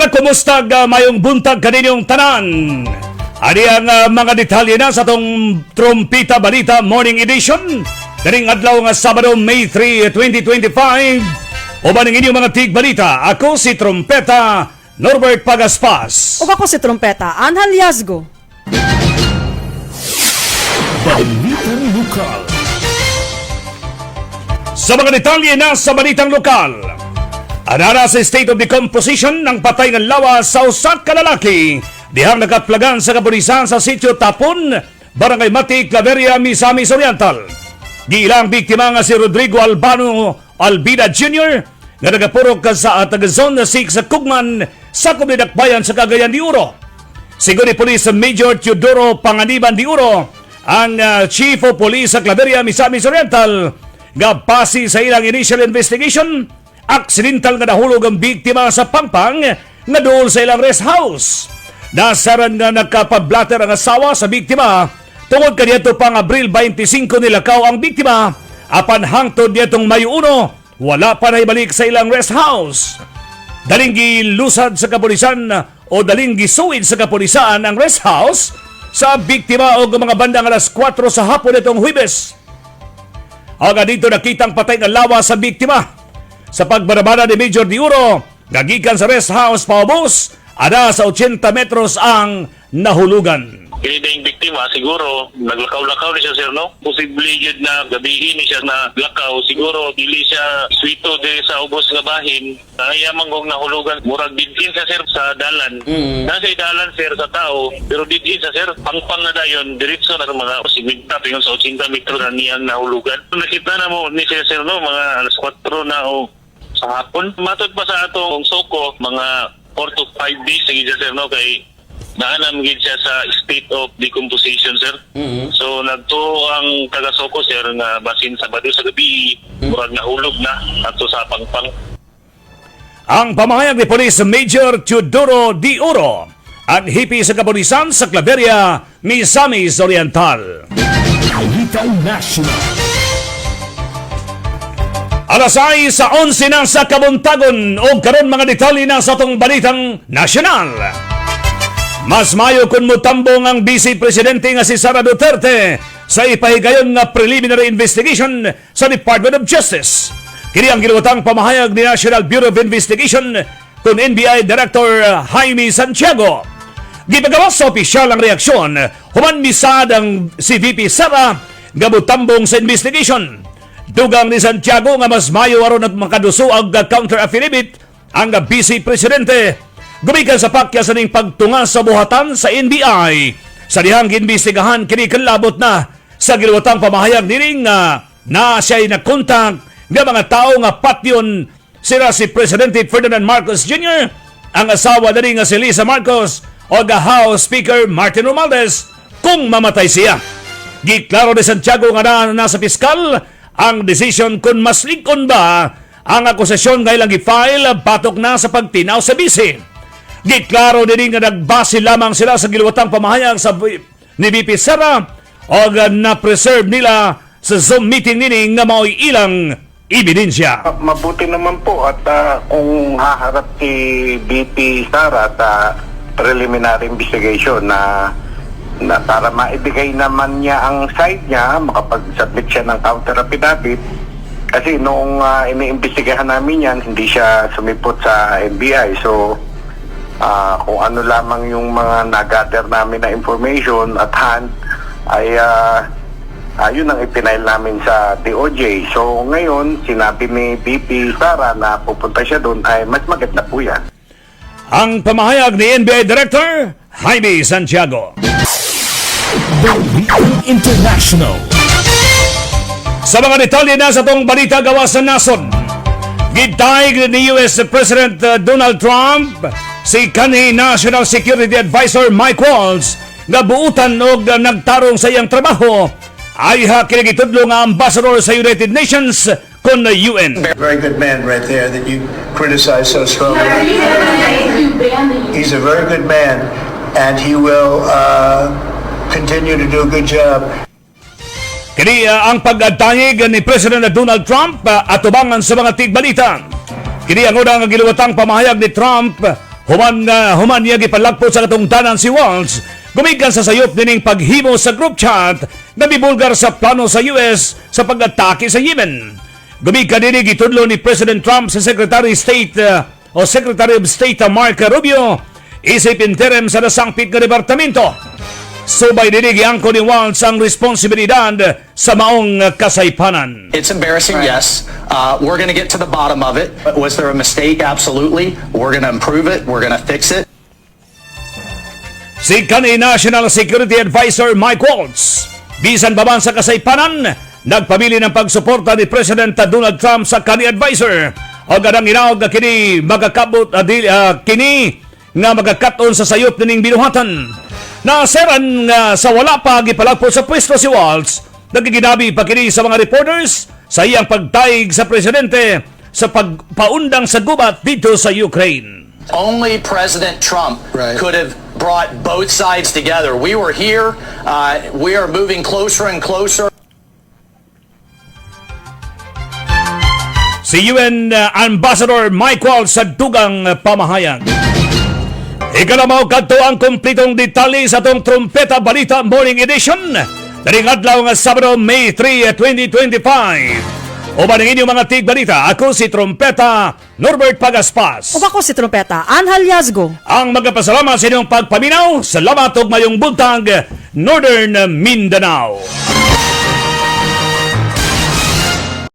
kumusta mayong buntag kaninyong tanan? Ani ang mga detalye na sa tong Trumpita Balita Morning Edition kaning adlaw nga Sabado, May 3, 2025. O ba ng inyong mga tigbalita, ako si Trumpeta Norbert Pagaspas. O ako si Trumpeta Anhal Yazgo. Balitang Lokal. Sa mga detalye na sa Balitang Lokal, anara sa state of decomposition ng patay ng lawas sa usa ka lalaki dihang nakaplagan sa kapulisan sa sitio Tapon, Barangay Mati, Claveria, Misamis Oriental. Giilang biktima nga si Rodrigo Albano Albida Jr. nga nagapurok sa taga-zone 6 sa Kugman sa Komunidad Bayan sa Cagayan de Oro. Sigo ni Police Major Teodoro Panganiban de Oro, ang Chief of Police sa Claveria, Misamis Oriental, nga base sa ilang initial investigation, aksidental nga nahulog ang biktima sa Pangpang nga doon sa ilang rest house. Nasaran nga nagkapablatter ang asawa sa biktima tungod kaniyadto pang Abril 25 nilakaw ang biktima apan hangtod niyadtong Mayo 1 wala pa naibalik sa ilang rest house. Daling gilusad sa kapulisan o daling gisuwid sa kapulisan ang rest house sa biktima o mga bandang alas 4 sa hapon itong Huwebes. Aga dito nakitang patay ng lawa sa biktima. Sa pagbarabara ni Major de Oro, gagikan sa rest house paubos, ada sa 80 metros ang nahulugan. Kaya na yung biktima, siguro, naglakaw-lakaw ni siya, sir, no? Posible yun na gabihin ni siya na lakaw. Siguro, dili siya swito din sa ubos nga bahin. Nangayamang kong nahulugan. Murag din sa sir, sa dalan. Nasa dalan, sir, sa tao. Pero din sa sir, pangpang na dayon, diretso na mga simigta, pingon sa 80 metro na niyang nahulugan. Nakita na mo ni siya, sir, no? Mga alas 4 na o sa hapon. Matod pa sa atong soko, mga 4 to 5 days, sige sir, no? Kay naanam gid siya sa state of decomposition, sir. So nagto ang taga-soko, sir, nga basin sa Sabado sa gabi, murag nahulog na ato sa Pangpang. Ang pamahayag ni Police Major Teodoro de Oro, ang hipi sa kapulisan sa Claveria, Misamis Oriental. Balitang National. Alas 6 sa 11 na sa kabuntagon o karon mga detalye na sa itong Balitang National. Mas mayo kung mutambong ang Vice Presidente nga si Sara Duterte sa ipahigayon nga preliminary investigation sa Department of Justice. Kini ang giluwatang pamahayag ni National Bureau of Investigation kung NBI Director Jaime Santiago. Gipagawas sa opisyal ang reaksyon, human misad ang si VP Sara nga mutambong sa investigation. Dugang ni Santiago nga mas mayo aron at makaduso ang counter affidavit ang Vice Presidente gumikan sa pakya sa ning pagtunga sa buhatan sa NBI. Sa dihang ginbestigahan kini kalabot na sa giluwatang pamahayag nining na siya'y nakontak nga mga tao nga patyon sila si Presidente Ferdinand Marcos Jr., ang asawa na rin nga si Lisa Marcos o nga House Speaker Martin Romualdez kung mamatay siya. Giklaro ni Santiago nga nasa piskal ang desisyon kung mas likon ba ang akusasyon nga ilang i-file batok na sa pagtinaw sa bisi. Giklaro din nga nagbase lamang sila sa giluwatang pamahayag sa ni VP Sara o na-preserve nila sa Zoom meeting nini nga mao'y ilang ebidensya. Mabuti naman po at kung haharap si VP Sara sa preliminary investigation na para maibigay naman niya ang side niya, makapag-submit siya ng counter affidavit. Kasi noong iniimbestigahan namin yan, hindi siya sumipot sa NBI. So, kung ano lamang yung mga nag-gather namin na information at hand ay yun ang ipinail namin sa DOJ. So ngayon, sinabi ni VP Sara na pupunta siya doon ay mas maganda po yan. Ang pamahayag ni NBI Director Jaime Santiago. Balitang International. Sa mga detalye na sa itong balita gawa sa nason, gitayg ni US President Donald Trump si kanhi National Security Advisor Mike Waltz nga buutan og nagtarong sa iyang trabaho ay kinigitudlo nga ambassador sa United Nations kon UN. Very good man right there that you criticize so strongly. He's a very good man and he will continue to do a good job. Kini ang pagtanyig ni President Donald Trump atubangan sa mga tigbalita. Kini ang unang giluwatang pamahayag ni Trump Human niya gipalagpo sa katungdanan si Walz, gumikan sa sayop nining paghimo sa group chat na mibulgar sa plano sa US sa pag-atake sa Yemen. Gumikan din gitudlo ni President Trump sa Secretary of State Marco Rubio isip interim sa nasangpit nga departamento. Subay din giangko ni Walz ang responsibilidad sa maong kasaypanan. It's embarrassing, yes. We're going to get to the bottom of it. Was there a mistake? Absolutely. We're going to improve it. We're going to fix it. Si kanhi National Security Advisor Mike Waltz, bisan pa man sa kasaypanan, nagpamili ng pagsuporta ni President Donald Trump sa kanhi advisor. O ganang inawag na kini magakabot kini nga magakaton sa sayop ning binuhatan. Naseran nga sa wala pa gipalagpo sa pwesto si Waltz, nagiginabi pa kini sa mga reporters sa iyang pagtaig sa presidente sa pagpaundang sa gubat dito sa Ukraine. Only President Trump could have brought both sides together. We were here. We are moving closer and closer. Si UN Ambassador Mike Waltz sa dugang pamahayan. Ikalamaw kadto ang kumpletong detalye sa tong Trumpeta Balita Morning Edition. Daring adlaw nga Sabado, May 3, 2025. Uban ang inyong mga tigbalita, ako si Trumpeta Norbert Pagaspas. O ako si Trumpeta, Anhal Yazgo. Ang magpasalamat sa inyong pagpaminaw. Salamat og mayong buntag, Northern Mindanao.